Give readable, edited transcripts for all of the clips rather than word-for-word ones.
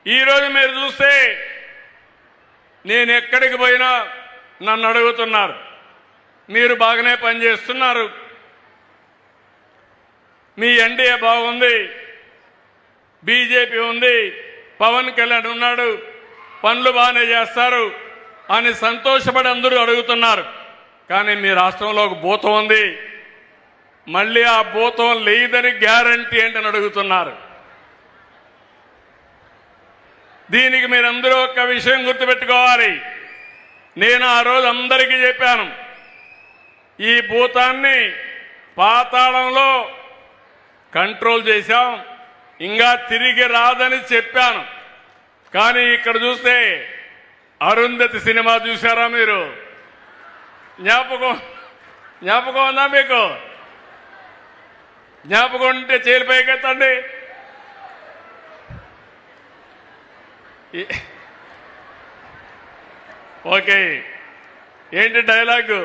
ఈరోజు మీరు చూస్తే నేను ఎక్కడికి పోయినా నన్ను అడుగుతున్నారు, మీరు బాగానే పనిచేస్తున్నారు, మీ ఎన్డీఏ బాగుంది, బీజేపీ ఉంది, పవన్ కళ్యాణ్ ఉన్నాడు, పనులు బాగానే చేస్తారు అని సంతోషపడి అందరూ అడుగుతున్నారు. కానీ మీ రాష్ట్రంలో ఒక భూతం ఉంది, మళ్ళీ ఆ భూతం లేదని గ్యారంటీ ఏంటని అడుగుతున్నారు. దీనికి మీరందరూ ఒక విషయం గుర్తుపెట్టుకోవాలి. నేను ఆ రోజు అందరికీ చెప్పాను, ఈ భూతాన్ని పాతాళంలో కంట్రోల్ చేశాం, ఇంకా తిరిగి రాదని చెప్పాను. కానీ ఇక్కడ చూస్తే అరుంధతి సినిమా చూశారా మీరు? జ్ఞాపకం ఉందా మీకు? జ్ఞాపకం ఉంటే చేలు పైకెత్తండి. ఓకే, ఏంటి డైలాగు?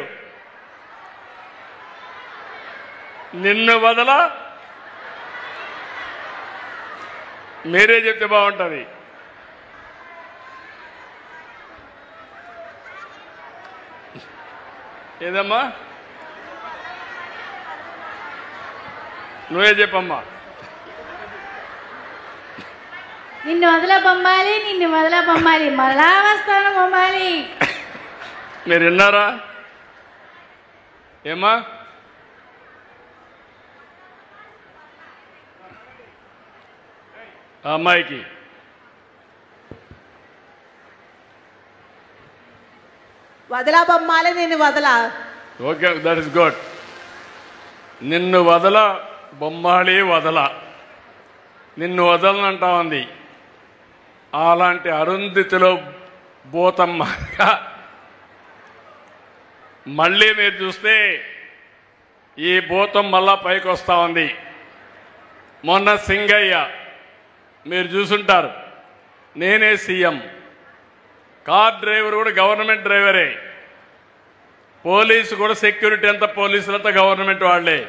నిన్ను వదల, మీరే చెప్తే బాగుంటుంది. ఏదమ్మా? నువ్వే చెప్పమ్మా. నిన్ను వదల బొమ్మాలి, నిన్ను వదల బొమ్మాలి, మళ్ళా వస్తాను బొమ్మాలి. మీరు విన్నారా? ఏమ్మా? ఆ అమ్మాయికి వదలా బొమ్మాలి, నిన్ను వదలా. Okay, that is good. నిన్ను వదల బొమ్మాళి వదల, నిన్ను వదలనంటా ఉంది. అలాంటి అరుంధతిలో భూతమ్మగా మళ్ళీ మీరు చూస్తే ఈ భూతం మళ్ళా పైకి వస్తూ ఉంది. మొన్న సింగయ్య మీరు చూసుంటారు, నేనే సీఎం, కార్ డ్రైవర్ కూడా గవర్నమెంట్ డ్రైవరే, పోలీసు కూడా సెక్యూరిటీ అంతా పోలీసులంతా గవర్నమెంట్ వాళ్ళే.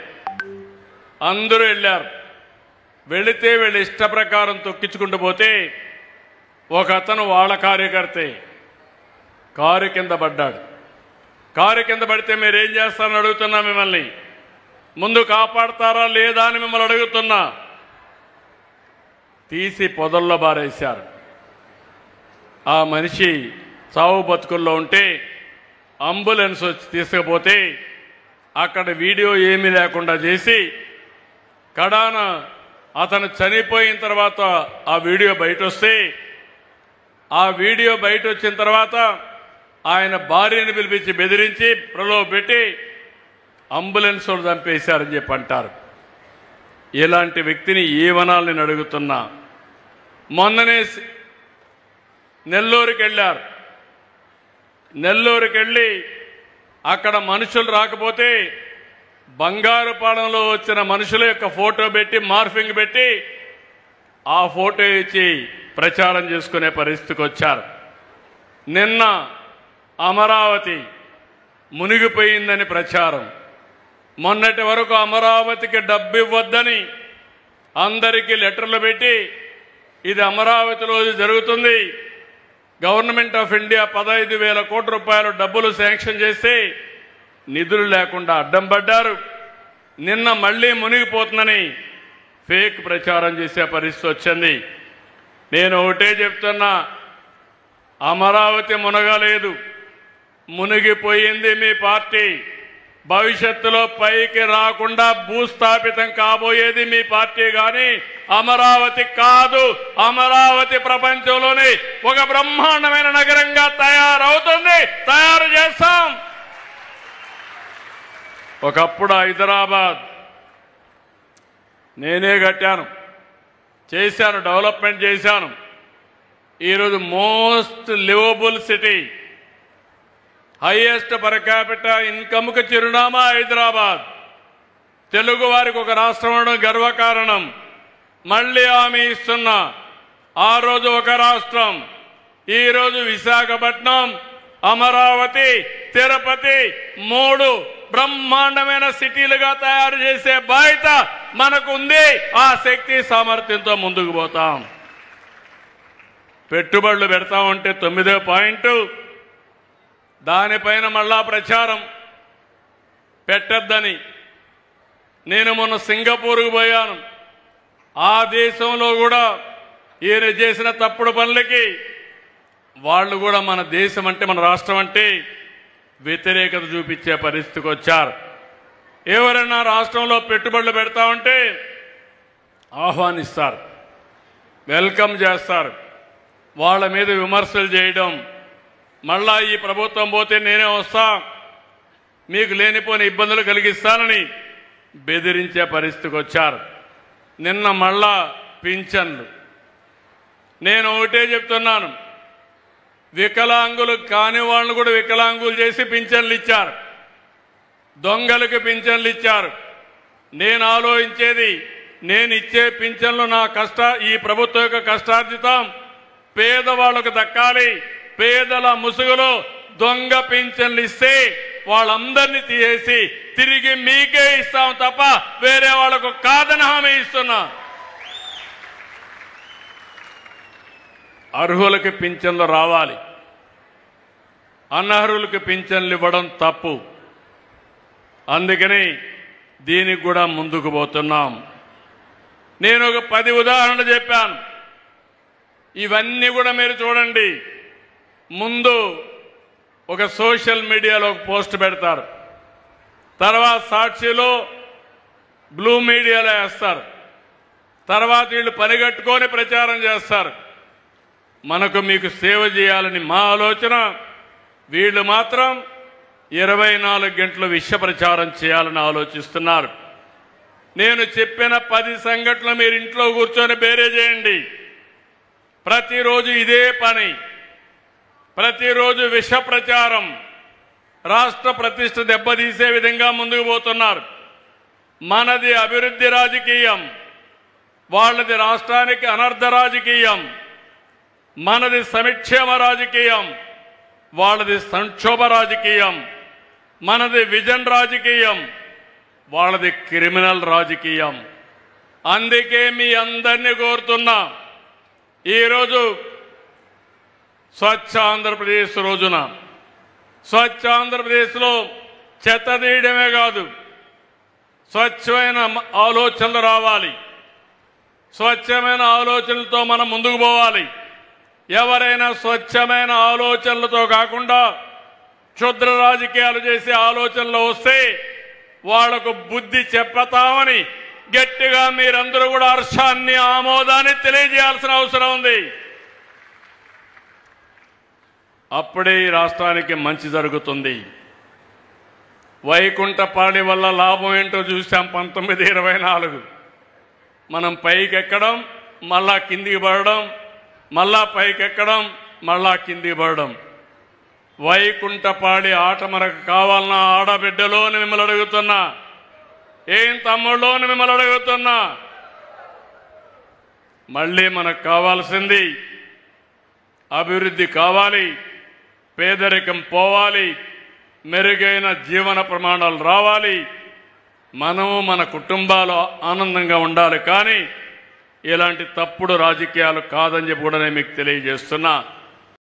అందరూ వెళ్ళారు. వెళితే వీళ్ళు ఇష్ట ప్రకారం తొక్కించుకుంటూ పోతే ఒక అతను వాళ్ళ కార్యకర్తే కారు కింద పడ్డాడు. కారు కింద పడితే మీరేం చేస్తారని అడుగుతున్నా మిమ్మల్ని. ముందు కాపాడతారా లేదా అని మిమ్మల్ని అడుగుతున్నా. తీసి పొదల్లో బారేశారు. ఆ మనిషి చావు బతుకుల్లో ఉంటే అంబులెన్స్ వచ్చి తీసుకుపోతే అక్కడ వీడియో ఏమీ లేకుండా చేసి కడాన అతను చనిపోయిన తర్వాత ఆ వీడియో బయట వస్తే ఆ వీడియో బయట వచ్చిన తర్వాత ఆయన భార్యను పిలిపించి బెదిరించి ప్రలోభ పెట్టి అంబులెన్స్ వాళ్ళు చంపేశారని చెప్పి అంటారు. ఇలాంటి వ్యక్తిని ఏమనాలని నేను అడుగుతున్నా. మొన్ననే నెల్లూరుకి వెళ్ళారు. నెల్లూరుకి వెళ్ళి అక్కడ మనుషులు రాకపోతే బంగారుపాలెంలో వచ్చిన మనుషుల యొక్క ఫోటో పెట్టి మార్ఫింగ్ పెట్టి ఆ ఫోటో ఇచ్చి ప్రచారం చేసుకునే పరిస్థితికి వచ్చారు. నిన్న అమరావతి మునిగిపోయిందని ప్రచారం. మొన్నటి వరకు అమరావతికి డబ్బు ఇవ్వద్దని అందరికీ లెటర్లు పెట్టి ఇది అమరావతిలో జరుగుతుంది, గవర్నమెంట్ ఆఫ్ ఇండియా 15,000 కోట్ల రూపాయలు డబ్బులు శాంక్షన్ చేస్తే నిధులు లేకుండా అడ్డం పడ్డారు. నిన్న మళ్ళీ మునిగిపోతుందని ఫేక్ ప్రచారం చేసే పరిస్థితి వచ్చింది. నేను ఒకటే చెప్తున్నా, అమరావతి మునగలేదు, మునిగిపోయింది మీ పార్టీ. భవిష్యత్తులో పైకి రాకుండా భూస్థాపితం కాబోయేది మీ పార్టీ కానీ అమరావతి కాదు. అమరావతి ప్రపంచంలోనే ఒక బ్రహ్మాండమైన నగరంగా తయారవుతుంది, తయారు చేస్తాం. ఒకప్పుడు హైదరాబాద్ నేనే కట్టాను, చేశాను, డెవలప్మెంట్ చేశాను. ఈరోజు most livable city, highest per capita ఇన్కమ్కు చిరునామా హైదరాబాద్. తెలుగు వారికి ఒక రాష్ట్రం ఉండడం గర్వకారణం. మళ్ళీ హామీ ఇస్తున్నా, ఆ రోజు ఒక రాష్ట్రం, ఈరోజు విశాఖపట్నం, అమరావతి, తిరుపతి 3 బ్రహ్మాండమైన సిటీలుగా తయారు చేసే బాధ్యత మనకు ఉంది. ఆ శక్తి సామర్థ్యంతో ముందుకు పోతాం. పెట్టుబడులు పెడతా ఉంటే 9వ పాయింట్ దానిపైన మళ్ళా ప్రచారం పెట్టద్దని. నేను మొన్న సింగపూర్కు పోయాను. ఆ దేశంలో కూడా ఈయన చేసిన తప్పుడు పనులకి వాళ్ళు కూడా మన దేశం అంటే మన రాష్ట్రం అంటే వ్యతిరేకత చూపించే పరిస్థితికి వచ్చారు. ఎవరైనా రాష్ట్రంలో పెట్టుబడులు పెడతా ఉంటే ఆహ్వానిస్తారు, వెల్కమ్ చేస్తారు. వాళ్ళ మీద విమర్శలు చేయడం, మళ్ళా ఈ ప్రభుత్వం పోతే నేనే వస్తా, మీకు లేనిపోని ఇబ్బందులు కలిగిస్తానని బెదిరించే పరిస్థితికి వచ్చారు. నిన్న మళ్ళా పింఛన్లు. నేను ఒకటే చెప్తున్నాను, వికలాంగులు కాని వాళ్ళను కూడా వికలాంగులు చేసి పింఛన్లు ఇచ్చారు, దొంగలకు పింఛన్లు ఇచ్చారు. నేను ఆలోచించేది, నేను ఇచ్చే పింఛన్లు నా ఈ ప్రభుత్వం యొక్క కష్టార్జితం పేదవాళ్లకు దక్కాలి. పేదల ముసుగులో దొంగ పింఛన్లు ఇస్తే వాళ్ళందరినీ తీసేసి తిరిగి మీకే ఇస్తాం తప్ప వేరే వాళ్లకు కాదని హామీ ఇస్తున్నా. అర్హులకి పింఛన్లు రావాలి, అనర్హులకు పింఛన్లు ఇవ్వడం తప్పు. అందుకని దీనికి కూడా ముందుకు పోతున్నాం. నేను ఒక 10 ఉదాహరణలు చెప్పాను. ఇవన్నీ కూడా మీరు చూడండి. ముందు ఒక సోషల్ మీడియాలో ఒక పోస్ట్ పెడతారు, తర్వాత సాక్షిలో బ్లూ మీడియాలో వేస్తారు, తర్వాత వీళ్ళు పనిగట్టుకొని ప్రచారం చేస్తారు. మనకు మీకు సేవ చేయాలని మా ఆలోచన. వీళ్ళు మాత్రం 24 గంటలు విష ప్రచారం చేయాలని ఆలోచిస్తున్నారు. నేను చెప్పిన 10 సంఘటనలు మీరు ఇంట్లో కూర్చొని బేరే చేయండి. ప్రతిరోజు ఇదే పని, ప్రతిరోజు విష ప్రచారం, రాష్ట్ర ప్రతిష్ట దెబ్బతీసే విధంగా ముందుకు పోతున్నారు. మనది అభివృద్ధి రాజకీయం, వాళ్ళది రాష్ట్రానికి అనర్థ రాజకీయం. మనది సంక్షేమ రాజకీయం, వాళ్ళది సంక్షోభ రాజకీయం. మనది విజన్ రాజకీయం, వాళ్ళది క్రిమినల్ రాజకీయం. అందుకే మీ అందరినీ కోరుతున్నా, ఈరోజు స్వచ్ఛ ఆంధ్రప్రదేశ్ రోజున స్వచ్ఛ ఆంధ్రప్రదేశ్లో చెత్త తీయడమే కాదు, స్వచ్ఛమైన ఆలోచనలు రావాలి. స్వచ్ఛమైన ఆలోచనలతో మనం ముందుకు పోవాలి. ఎవరైనా స్వచ్ఛమైన ఆలోచనలతో కాకుండా క్షుద్ర రాజకీయాలు చేసే ఆలోచనలు వస్తే వాళ్లకు బుద్ధి చెప్పతామని గట్టిగా మీరందరూ కూడా హర్షాన్ని ఆమోదాన్ని తెలియజేయాల్సిన అవసరం ఉంది. అప్పుడే ఈ రాష్ట్రానికి మంచి జరుగుతుంది. వైకుంఠపాళి వల్ల లాభం ఏంటో చూసాం 1924. మనం పైకెక్కడం, మళ్ళా కిందికి పడడం, మళ్ళా పైకెక్కడం, మళ్ళా కిందికి పడడం. వైకుంఠపాళి ఆట మనకు కావాలన్నా ఆడబిడ్డలోని మిమ్మల్ని అడుగుతున్నా, ఏం తమ్ముళ్ళోని మిమ్మల్ని అడుగుతున్నా. మళ్ళీ మనకు కావాల్సింది అభివృద్ధి కావాలి, పేదరికం పోవాలి, మెరుగైన జీవన ప్రమాణాలు రావాలి, మనము మన కుటుంబాలు ఆనందంగా ఉండాలి. కానీ ఇలాంటి తప్పుడు రాజకీయాలు కాదని చెప్పి కూడా నేను మీకు తెలియజేస్తున్నా.